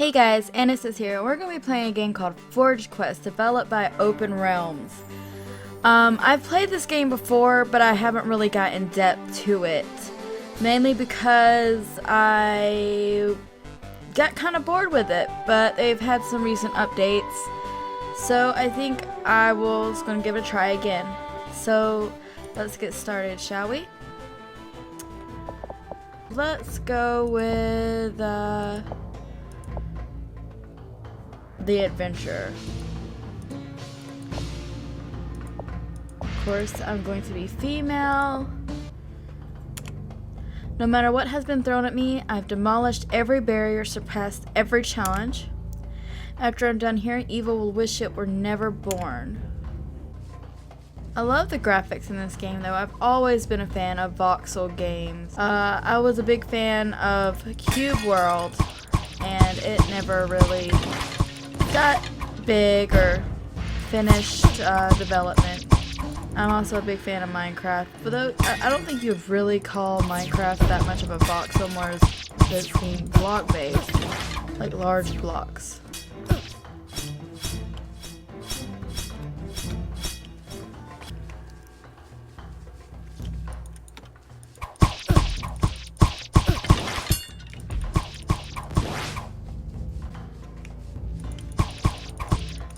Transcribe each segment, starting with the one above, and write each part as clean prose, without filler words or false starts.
Hey guys, Annahstas here. We're going to be playing a game called Forge Quest, developed by Open Realms. I've played this game before, but I haven't really got in depth to it. Mainly because I got kind of bored with it, but they've had some recent updates. So I think I was going to give it a try again. So let's get started, shall we? Let's go with the adventure. Of course, I'm going to be female. No matter what has been thrown at me, I've demolished every barrier, surpassed every challenge. After I'm done here, evil will wish it were never born. I love the graphics in this game, though. I've always been a fan of voxel games. I was a big fan of Cube World, and it never really got big or finished development. I'm also a big fan of Minecraft, but though I don't think you'd really call Minecraft that much of a voxel, more as it being block based, like large blocks.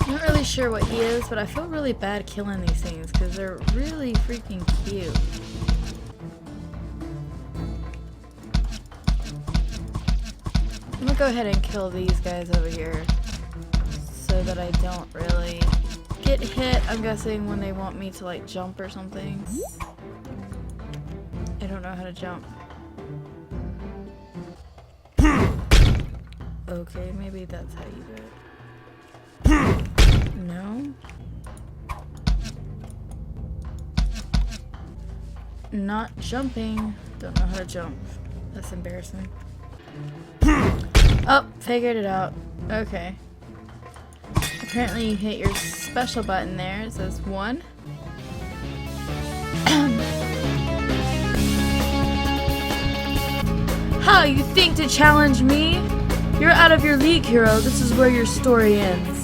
I'm not really sure what he is, but I feel really bad killing these things because they're really freaking cute. I'm gonna go ahead and kill these guys over here so that I don't really get hit. I'm guessing when they want me to like jump or something. I don't know how to jump. Okay, maybe that's how you do it. No. Not jumping. Don't know how to jump. That's embarrassing. Oh, figured it out. Okay. Apparently you hit your special button there. It says 1. How, you think to challenge me? You're out of your league, hero. This is where your story ends.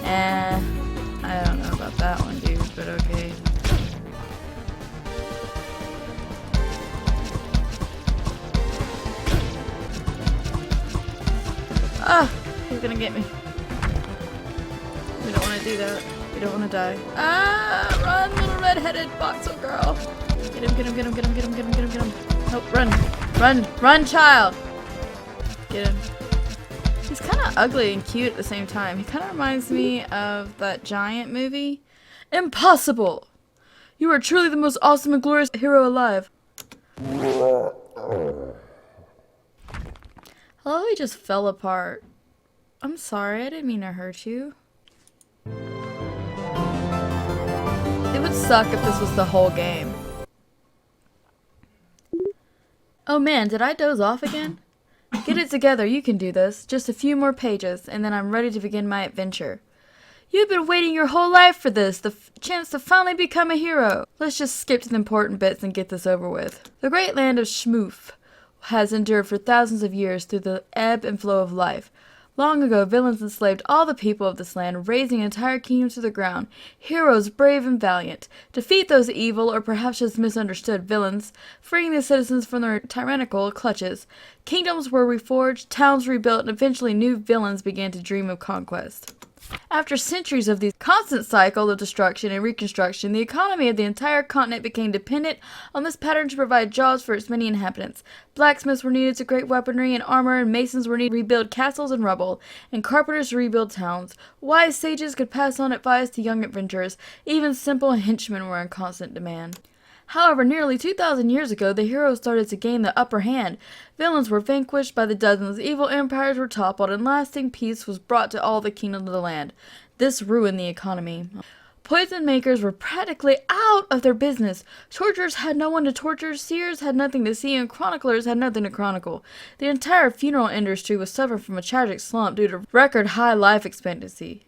I don't know about that one, dude, but okay. Ah, he's gonna get me. We don't want to do that. We don't want to die. Ah, run, little red-headed voxel girl. Get him, get him, get him, get him, get him, get him, get him, get him. Oh, run, run, run, child. Get him. He's kind of ugly and cute at the same time. He kind of reminds me of that Giant movie. Impossible! You are truly the most awesome and glorious hero alive. Hello, he just fell apart. I'm sorry, I didn't mean to hurt you. It would suck if this was the whole game. Oh man, did I doze off again? Get it together, you can do this. Just a few more pages, and then I'm ready to begin my adventure. You've been waiting your whole life for this, the chance to finally become a hero. Let's just skip to the important bits and get this over with. The great land of Schmoof has endured for thousands of years through the ebb and flow of life. Long ago, villains enslaved all the people of this land, razing entire kingdoms to the ground. Heroes brave and valiant defeat those evil or perhaps just misunderstood villains, freeing the citizens from their tyrannical clutches. Kingdoms were reforged, towns rebuilt, and eventually new villains began to dream of conquest. After centuries of this constant cycle of destruction and reconstruction, the economy of the entire continent became dependent on this pattern to provide jobs for its many inhabitants. Blacksmiths were needed to create weaponry and armor, and masons were needed to rebuild castles and rubble, and carpenters to rebuild towns. Wise sages could pass on advice to young adventurers. Even simple henchmen were in constant demand. However, nearly 2,000 years ago, the heroes started to gain the upper hand. Villains were vanquished by the dozens, evil empires were toppled, and lasting peace was brought to all the kingdoms of the land. This ruined the economy. Poison makers were practically out of their business. Torturers had no one to torture, seers had nothing to see, and chroniclers had nothing to chronicle. The entire funeral industry was suffering from a tragic slump due to record high life expectancy.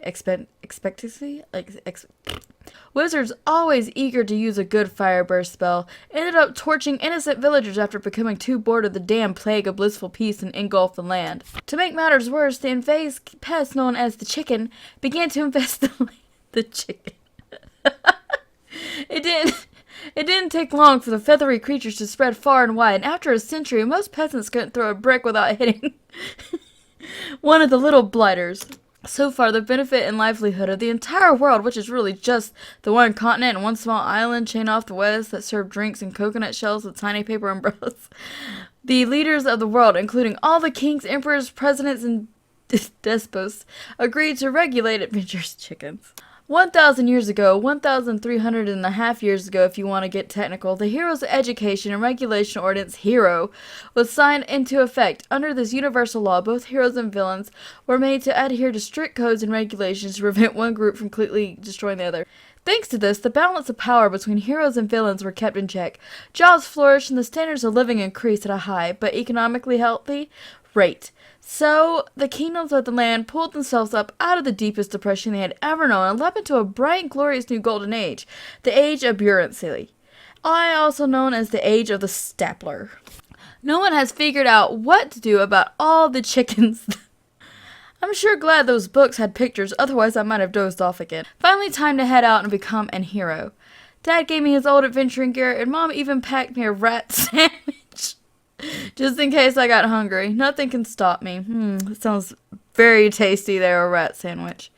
Wizards, always eager to use a good fire burst spell, ended up torching innocent villagers after becoming too bored of the damn plague of blissful peace and engulfed the land. To make matters worse, the invasive pest known as the chicken began to infest the chicken. It didn't take long for the feathery creatures to spread far and wide, and after a century, most peasants couldn't throw a brick without hitting one of the little blighters. So far, the benefit and livelihood of the entire world, which is really just the one continent and one small island chain off the west that served drinks and coconut shells with tiny paper umbrellas. The leaders of the world, including all the kings, emperors, presidents, and despots, agreed to regulate adventurous chickens. 1,000 years ago, 1,300.5 years ago if you want to get technical, the Heroes Education and Regulation Ordinance, HERO, was signed into effect. Under this universal law, both heroes and villains were made to adhere to strict codes and regulations to prevent one group from completely destroying the other. Thanks to this, the balance of power between heroes and villains were kept in check. Jobs flourished and the standards of living increased at a high, but economically healthy rate. So, the kingdoms of the land pulled themselves up out of the deepest depression they had ever known and leapt into a bright, glorious new golden age, the age of buoyancy, also known as the age of the stapler. No one has figured out what to do about all the chickens. I'm sure glad those books had pictures, otherwise I might have dozed off again. Finally, time to head out and become an hero. Dad gave me his old adventuring gear, and Mom even packed me a rat sandwich. Just in case I got hungry. Nothing can stop me. It sounds very tasty there, a rat sandwich.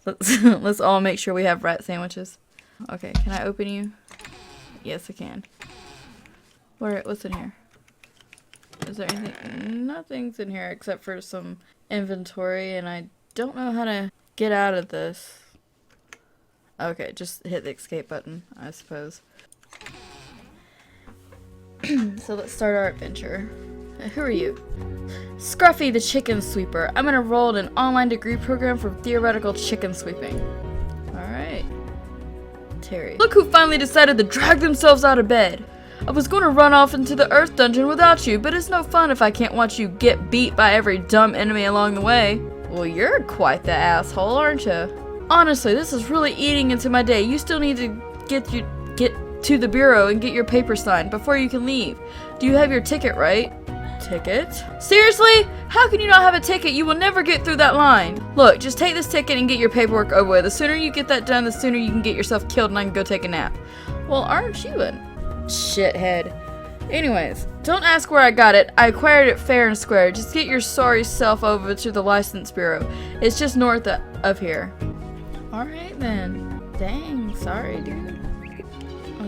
Let's all make sure we have rat sandwiches. Okay, can I open you? Yes, I can. What's in here? Is there anything? Nothing's in here except for some inventory, and I don't know how to get out of this. Okay, just hit the escape button, I suppose. So let's start our adventure. Who are you? Scruffy the Chicken Sweeper. I'm enrolled in an online degree program for theoretical chicken sweeping. Alright. Terry. Look who finally decided to drag themselves out of bed. I was going to run off into the Earth Dungeon without you, but it's no fun if I can't watch you get beat by every dumb enemy along the way. Well, you're quite the asshole, aren't you? Honestly, this is really eating into my day. You still need to get to the bureau and get your paper signed before you can leave. Do you have your ticket, right? Ticket? Seriously? How can you not have a ticket? You will never get through that line. Look, just take this ticket and get your paperwork over with. The sooner you get that done, the sooner you can get yourself killed and I can go take a nap. Well, aren't you a shithead? Anyways, don't ask where I got it. I acquired it fair and square. Just get your sorry self over to the license bureau. It's just north of here. Alright then. Dang, sorry dude.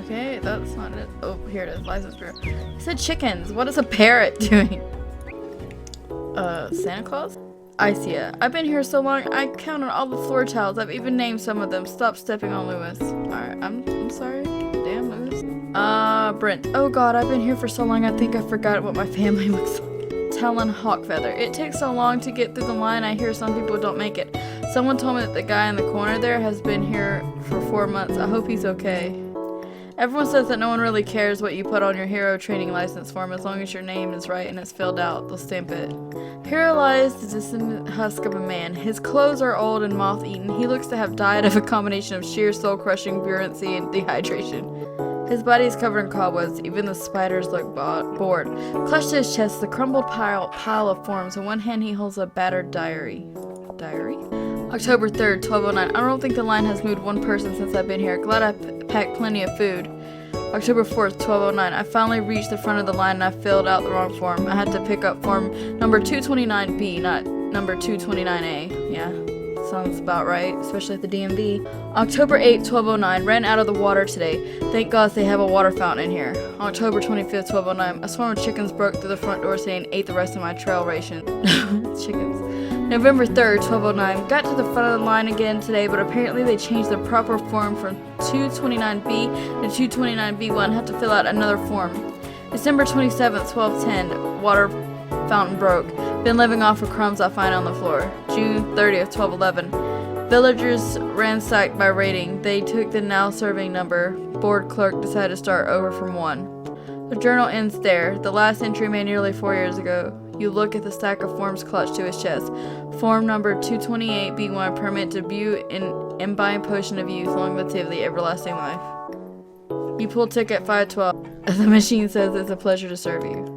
Okay, that's not it. Oh, here it is. License bureau. It said chickens. What is a parrot doing? Santa Claus? I see ya. I've been here so long, I counted all the floor tiles. I've even named some of them. Stop stepping on Lewis. Alright, I'm sorry. Damn, Lewis. Brent. Oh god, I've been here for so long, I think I forgot what my family looks like. Talon Hawkfeather. It takes so long to get through the line, I hear some people don't make it. Someone told me that the guy in the corner there has been here for 4 months. I hope he's okay. Everyone says that no one really cares what you put on your hero training license form as long as your name is right and it's filled out. They'll stamp it. Here lies the distant husk of a man. His clothes are old and moth-eaten. He looks to have died of a combination of sheer soul-crushing buoyancy and dehydration. His body is covered in cobwebs. Even the spiders look bored. Clutched to his chest, the crumbled pile of forms. In one hand, he holds a battered diary. Diary? October 3rd, 12:09. I don't think the line has moved one person since I've been here. Glad I packed plenty of food. October 4th, 12:09. I finally reached the front of the line and I filled out the wrong form. I had to pick up form number 229B, not number 229A. Yeah, sounds about right, especially at the DMV. October 8th, 12:09. Ran out of the water today. Thank God they have a water fountain in here. October 25th, 12:09. A swarm of chickens broke through the front door today and ate the rest of my trail ration. Chickens. November 3rd, 12:09. Got to the front of the line again today, but apparently they changed the proper form from 229B to 229B1. Had to fill out another form. December 27th, 12:10. Water fountain broke. Been living off of crumbs I find on the floor. June 30th, 12:11. Villagers ransacked by rating. They took the now serving number. Board clerk decided to start over from 1. The journal ends there. The last entry made nearly 4 years ago. You look at the stack of forms clutched to his chest. Form number 228B1, permit to view and imbibe potion of youth, longevity, everlasting life. You pull ticket 512. The machine says it's a pleasure to serve you.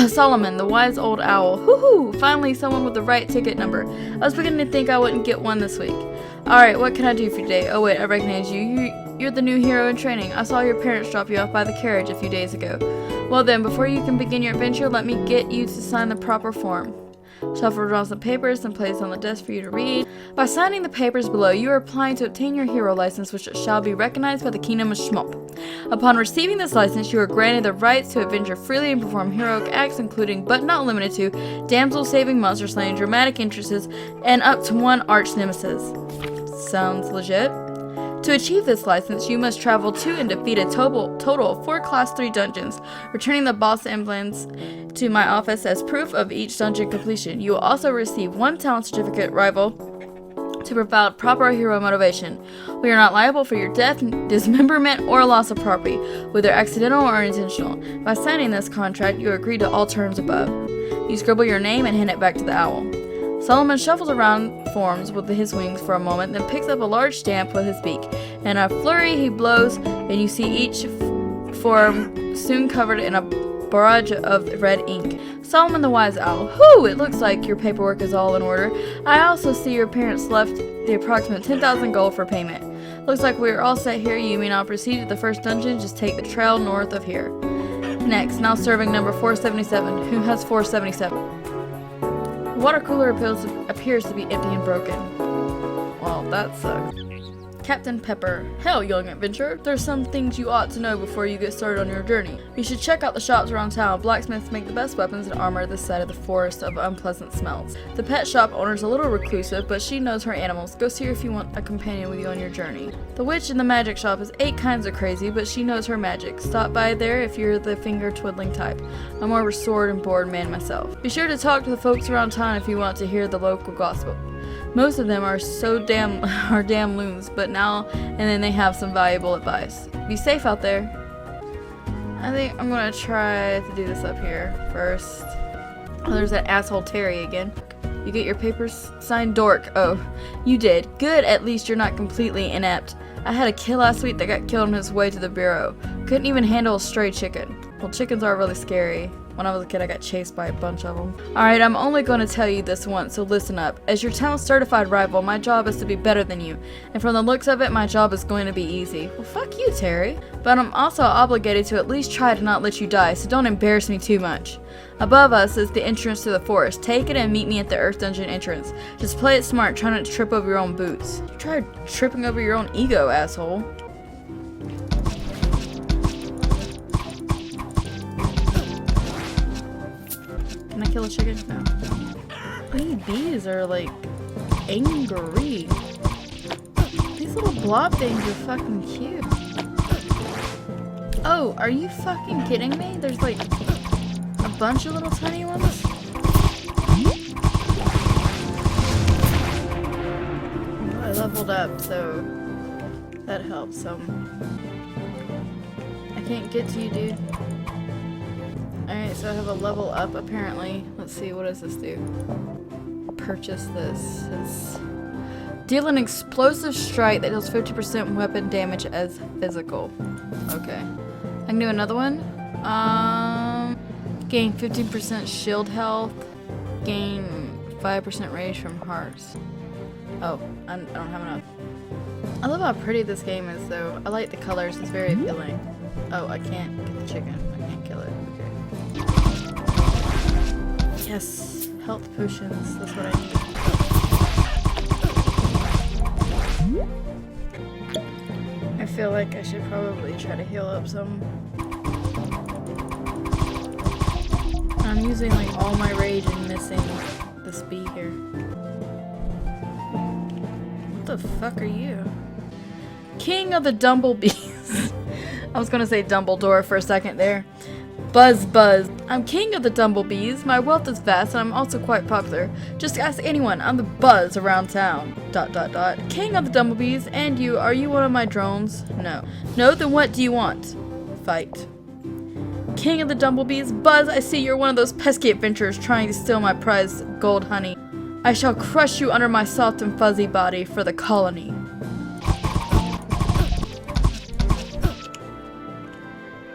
Solomon, the wise old owl. Hoo-hoo! Finally, someone with the right ticket number. I was beginning to think I wouldn't get one this week. Alright, what can I do for you today? Oh wait, I recognize you. You're the new hero in training. I saw your parents drop you off by the carriage a few days ago. Well then, before you can begin your adventure, let me get you to sign the proper form. Shuffle draws the papers and place on the desk for you to read. By signing the papers below, you are applying to obtain your hero license, which shall be recognized by the Kingdom of Schmop. Upon receiving this license, you are granted the rights to adventure freely and perform heroic acts, including, but not limited to, damsel saving, monster slaying, dramatic interests, and up to 1 arch nemesis. Sounds legit. To achieve this license, you must travel to and defeat a total of 4 Class 3 dungeons, returning the boss emblems to my office as proof of each dungeon completion. You will also receive 1 talent certificate rival to provide proper hero motivation. We are not liable for your death, dismemberment, or loss of property, whether accidental or intentional. By signing this contract, you agree to all terms above. You scribble your name and hand it back to the owl. Solomon shuffles around forms with his wings for a moment, then picks up a large stamp with his beak. In a flurry, he blows, and you see each form soon covered in a barrage of red ink. Solomon the wise owl. Whew! It looks like your paperwork is all in order. I also see your parents left the approximate 10,000 gold for payment. Looks like we are all set here. You may now proceed to the first dungeon. Just take the trail north of here. Next, now serving number 477. Who has 477? The water cooler appears to be empty and broken. Well, that sucks. Captain Pepper. Hell, young adventurer, there's some things you ought to know before you get started on your journey. You should check out the shops around town. Blacksmiths make the best weapons and armor this side of the forest of unpleasant smells. The pet shop owner's a little reclusive, but she knows her animals. Go see her if you want a companion with you on your journey. The witch in the magic shop is 8 kinds of crazy, but she knows her magic. Stop by there if you're the finger-twiddling type. I'm more of a sword and board man myself. Be sure to talk to the folks around town if you want to hear the local gospel. Most of them are damn loons, but now and then they have some valuable advice. Be safe out there. I think I'm gonna try to do this up here first. Oh, there's that asshole Terry again. You get your papers signed, dork. Oh, you did. Good, at least you're not completely inept. I had a kid last week that got killed on his way to the bureau. Couldn't even handle a stray chicken. Well, chickens are really scary. When I was a kid, I got chased by a bunch of them. Alright, I'm only going to tell you this once, so listen up. As your town's certified rival, my job is to be better than you. And from the looks of it, my job is going to be easy. Well, fuck you, Terry. But I'm also obligated to at least try to not let you die, so don't embarrass me too much. Above us is the entrance to the forest. Take it and meet me at the Earth Dungeon entrance. Just play it smart, try not to trip over your own boots. You tried tripping over your own ego, asshole. Can I kill a chicken? No. These bees are like angry. These little blob things are fucking cute. Oh, are you fucking kidding me? There's like a bunch of little tiny ones. I leveled up, so that helps some. I can't get to you, dude. Alright, so I have a level up apparently. Let's see, what does this do? Purchase this. It's deal an explosive strike that deals 50% weapon damage as physical. Okay. I can do another one. Gain 15% shield health. Gain 5% rage from hearts. Oh, I don't have enough. I love how pretty this game is though. I like the colors, it's very appealing. Oh, I can't get the chicken. I can't kill it. Yes, health potions, that's what I need. I feel like I should probably try to heal up some. I'm using like all my rage and missing this bee here. What the fuck are you? King of the Dumbledore-BEE. I was gonna say Dumbledore for a second there. Buzz buzz. I'm king of the Dumblebees. My wealth is vast and I'm also quite popular. Just ask anyone. I'm the buzz around town. ... King of the Dumblebees. And you, are you one of my drones? No. No, then what do you want? Fight. King of the Dumblebees. Buzz, I see you're one of those pesky adventurers trying to steal my prized gold honey. I shall crush you under my soft and fuzzy body for the colony.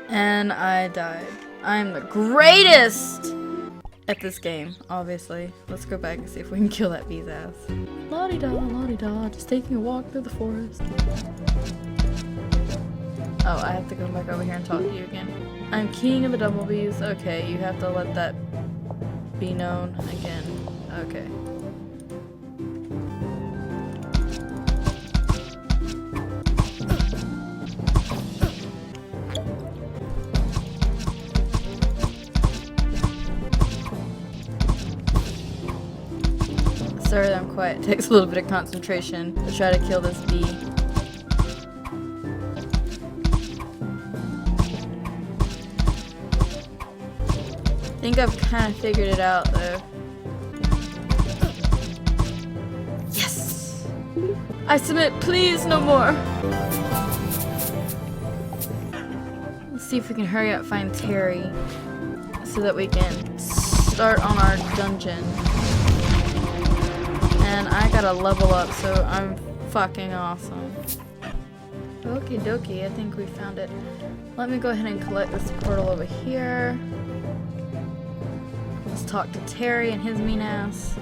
And I died. I'm the greatest at this game, obviously. Let's go back and see if we can kill that bee's ass. La-di-da, just taking a walk through the forest. Oh, I have to go back over here and talk to you again. I'm king of the Dumblebees. Okay, you have to let that be known again. Okay. Sorry that I'm quiet. It takes a little bit of concentration to try to kill this bee. I think I've kind of figured it out though. Yes! I submit, please, no more! Let's see if we can hurry up and find Terry so that we can start on our dungeon. And I gotta level up, so I'm fucking awesome. Okie dokie, I think we found it. Let me go ahead and collect this portal over here. Let's talk to Terry and his mean ass.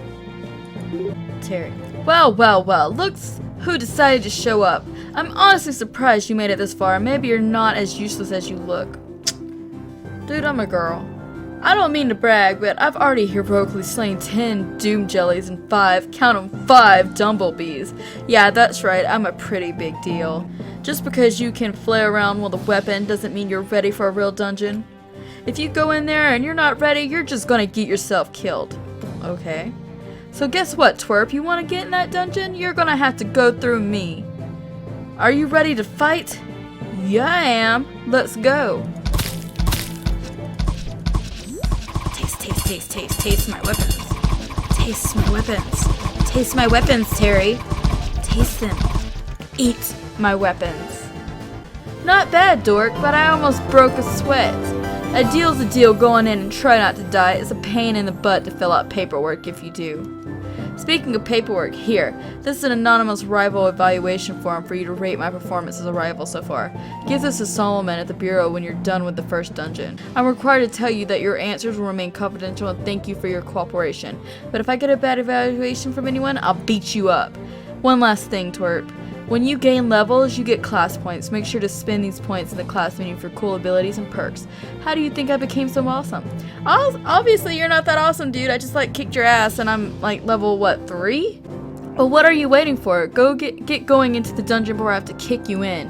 Terry. Well, well, well, looks who decided to show up. I'm honestly surprised you made it this far. Maybe you're not as useless as you look. Dude, I'm a girl. I don't mean to brag, but I've already heroically slain 10 doom jellies and 5, count 'em, 5 Dumblebees. Yeah, that's right, I'm a pretty big deal. Just because you can flare around with a weapon doesn't mean you're ready for a real dungeon. If you go in there and you're not ready, you're just gonna get yourself killed. Okay. So guess what, twerp? You wanna get in that dungeon? You're gonna have to go through me. Are you ready to fight? Yeah, I am. Let's go. Taste my weapons. Taste my weapons. Taste my weapons, Terry. Taste them. Eat my weapons. Not bad, dork, but I almost broke a sweat. A deal's a deal. Going in and try not to die. It's a pain in the butt to fill out paperwork if you do. Speaking of paperwork, here. This is an anonymous rival evaluation form for you to rate my performance as a rival so far. Give this to Solomon at the Bureau when you're done with the first dungeon. I'm required to tell you that your answers will remain confidential and thank you for your cooperation. But if I get a bad evaluation from anyone, I'll beat you up. One last thing, twerp. When you gain levels, you get class points. Make sure to spend these points in the class menu for cool abilities and perks. How do you think I became so awesome? Obviously, you're not that awesome, dude. I just, kicked your ass and I'm, level, what, 3? Well, what are you waiting for? Go get going into the dungeon before I have to kick you in.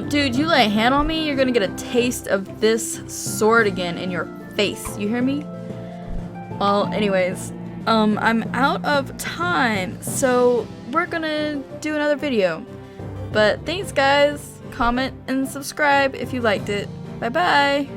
Dude, you lay a hand on me, you're gonna get a taste of this sword again in your face. You hear me? Well, anyways, I'm out of time, so we're gonna do another video. But thanks, guys. Comment and subscribe if you liked it. Bye bye.